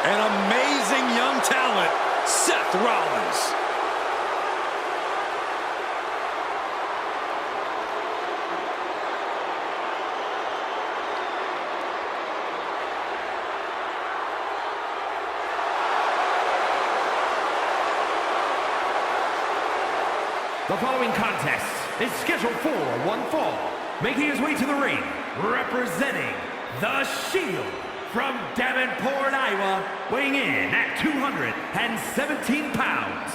An amazing young talent, Seth Rollins. The following contest is scheduled for one fall. Making his way to the ring, representing the Shield from Davenport, Iowa, weighing in at 217 pounds,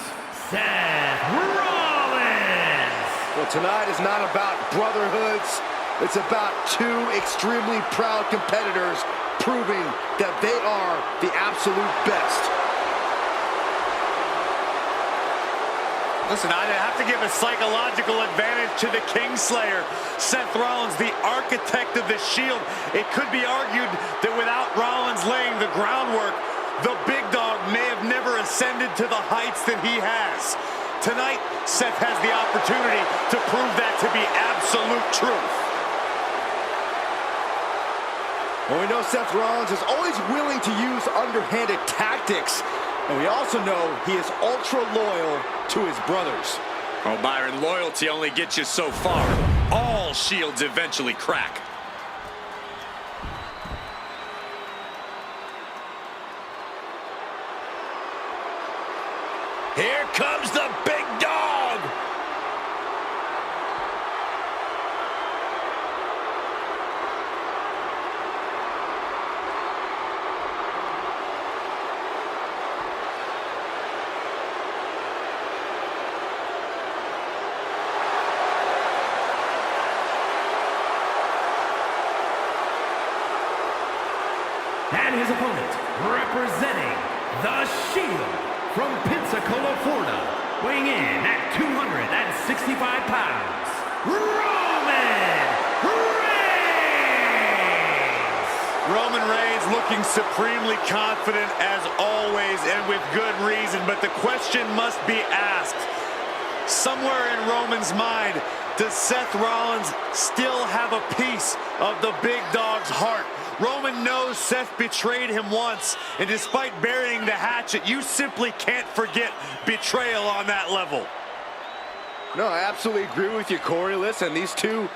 Seth Rollins. Well, tonight is not about brotherhoods. It's about two extremely proud competitors proving that they are the absolute best. Listen, I'd have to give a psychological advantage to the Kingslayer. Seth Rollins, the architect of the Shield. It could be argued that without Rollins laying the groundwork, the big dog may have never ascended to the heights that he has. Tonight, Seth has the opportunity to prove that to be absolute truth. Well, we know Seth Rollins is always willing to use underhanded tactics. And we also know he is ultra loyal to his brothers. Oh, Byron, loyalty only gets you so far. All shields eventually crack. Here comes the big dog. And his opponent, representing the Shield from Pensacola, Florida, weighing in at 265 pounds, Roman Reigns! Roman Reigns looking supremely confident as always, and with good reason, but the question must be asked. Somewhere in Roman's mind, does Seth Rollins still have a piece of the big dog's heart? Roman knows Seth betrayed him once, and despite burying the hatchet, you simply can't forget betrayal on that level. No, I absolutely agree with you, Corey. Listen, these two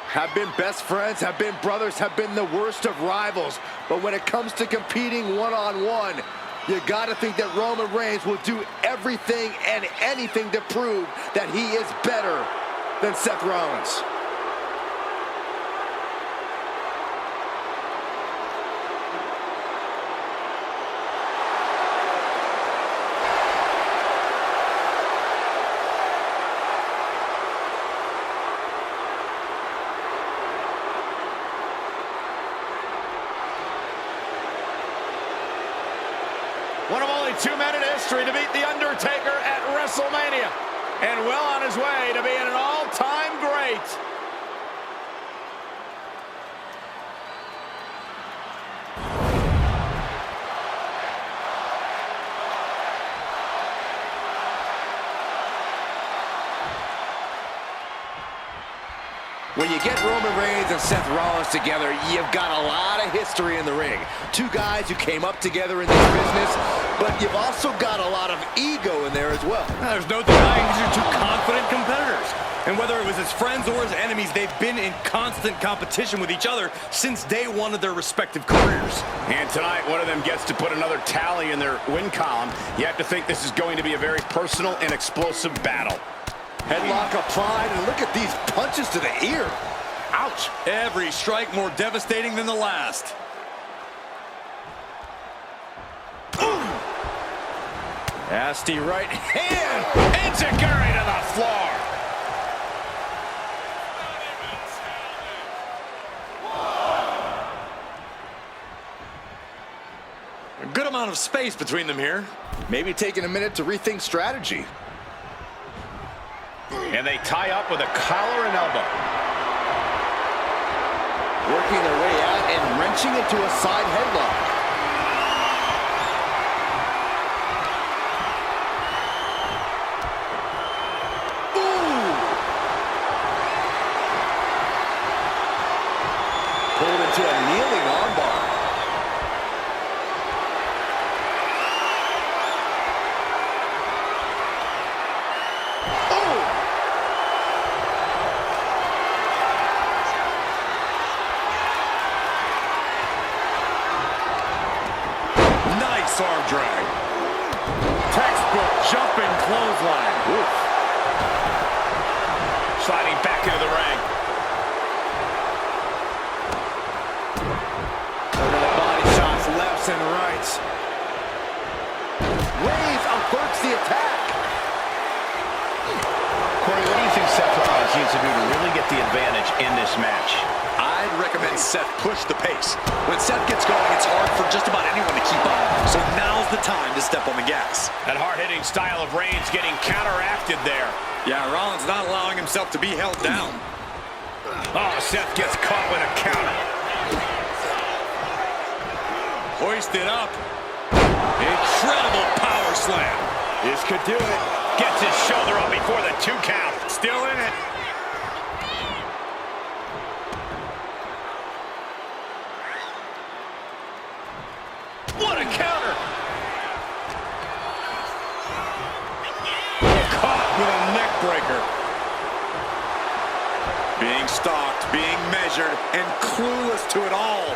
have been best friends, have been brothers, have been the worst of rivals. But when it comes to competing one-on-one, you gotta think that Roman Reigns will do everything and anything to prove that he is better than Seth Rollins. One of only 2 men in history to beat The Undertaker at WrestleMania. And well on his way to being an all-time great. When you get Roman Reigns and Seth Rollins together, you've got a lot of history in the ring. Two guys who came up together in this business, but you've also got a lot of ego in there as well. There's no denying these are two confident competitors. And whether it was his friends or his enemies, they've been in constant competition with each other since day one of their respective careers. And tonight, one of them gets to put another tally in their win column. You have to think this is going to be a very personal and explosive battle. Headlock applied, and look at these punches to the ear. Ouch! Every strike more devastating than the last. Boom! Nasty right hand. Enziguri to the floor. A good amount of space between them here. Maybe taking a minute to rethink strategy. And they tie up with a collar and elbow. Working their way out and wrenching into a side headlock. Ooh! Pulled into a kneeling armbar. Nice arm drag. Textbook jumping clothesline. Oof. Sliding back into the ring. Over the body shots, lefts and rights. Reigns averts the attack. Corey, what do you think Seth Rollins needs to do to really get the advantage in this match? I'd recommend Seth push the pace. When Seth gets going, it's hard for just about anyone to keep up. So now's the time to step on the gas. That hard-hitting style of Reigns getting counteracted there. Yeah, Rollins not allowing himself to be held down. Oh, Seth gets caught with a counter. Hoisted up. Incredible power slam. This could do it. Gets his shoulder up before the 2 count. Still in it. What a counter! Caught with a neck breaker. Being stalked, being measured, and clueless to it all.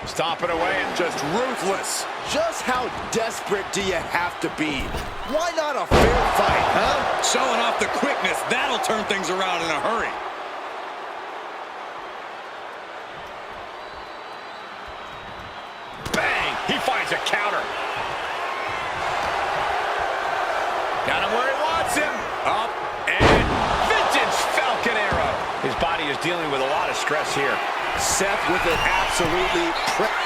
Stomping away and just ruthless. Just how desperate do you have to be? Why not a fair fight, huh? Showing off the quickness, that'll turn things around in a hurry. Bang! He finds a counter. Got him where he wants him. Up and vintage Falcon Arrow. His body is dealing with a lot of stress here. Seth with an absolutely...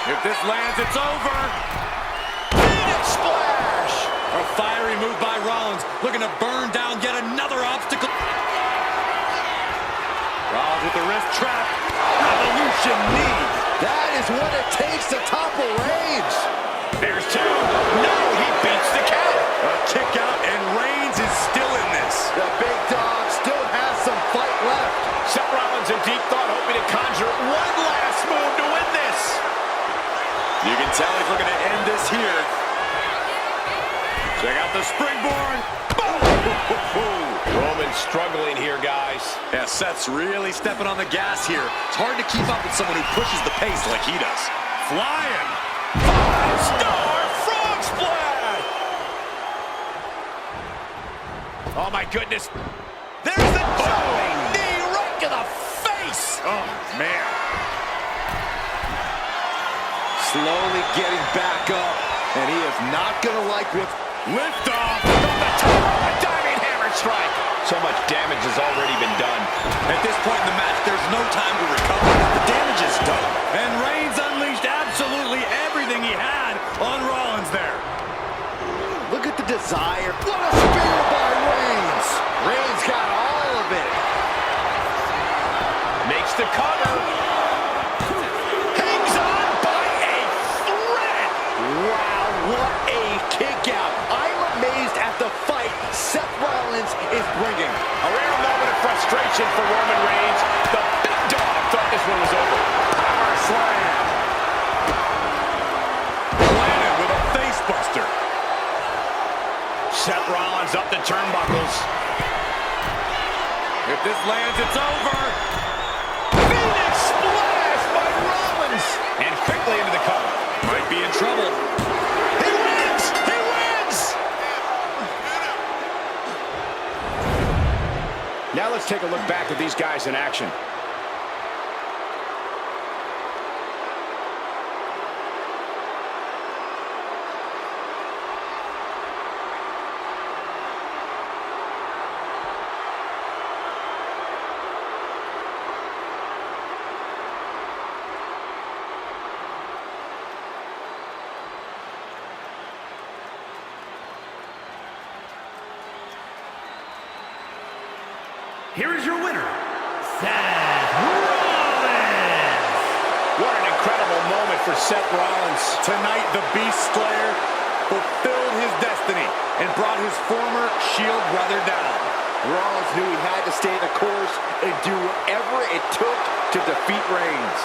If this lands, it's over. Phoenix Splash! A fiery move by Rollins, looking to burn down yet another obstacle. Rollins with the wrist trap. Revolution knee. That is what it takes to topple Reigns. There's 2. No, he beats the count. A kick out, and Reigns is still in this. The big dog still has some fight left. Seth Rollins in deep thought, hoping to conjure one last move to win this. You can tell he's looking to end this here. Check out the springboard. Roman struggling here, guys. Yeah, Seth's really stepping on the gas here. It's hard to keep up with someone who pushes the pace like he does. Flying. 5-star frog splash. Oh, my goodness. There's the jumping knee right to the face. Oh, man. Slowly getting back up, and he is not going to like what's... Lift off from the top. A diving hammer strike. So much damage has already been done. At this point in the match, there's no time to recover. The damage is done. And Reigns unleashed absolutely everything he had on Rollins there. Look at the desire. What a spear by Reigns. Reigns got all of it. Makes the cover. Hangs on by a thread. Wow, what a kick out. I'm amazed at the fight Seth Rollins is bringing. A rare moment of frustration for Roman Reigns. The big dog thought this one was over. Power slam. Landed with a face buster. Seth Rollins up the turnbuckles. If this lands, it's over. Phoenix splash by Rollins. And quickly into the cover. Might be in trouble. He wins! He wins! Now let's take a look back at these guys in action. Here is your winner, Seth Rollins. What an incredible moment for Seth Rollins. Tonight, the Beast Slayer fulfilled his destiny and brought his former Shield brother down. Rollins knew he had to stay the course and do whatever it took to defeat Reigns.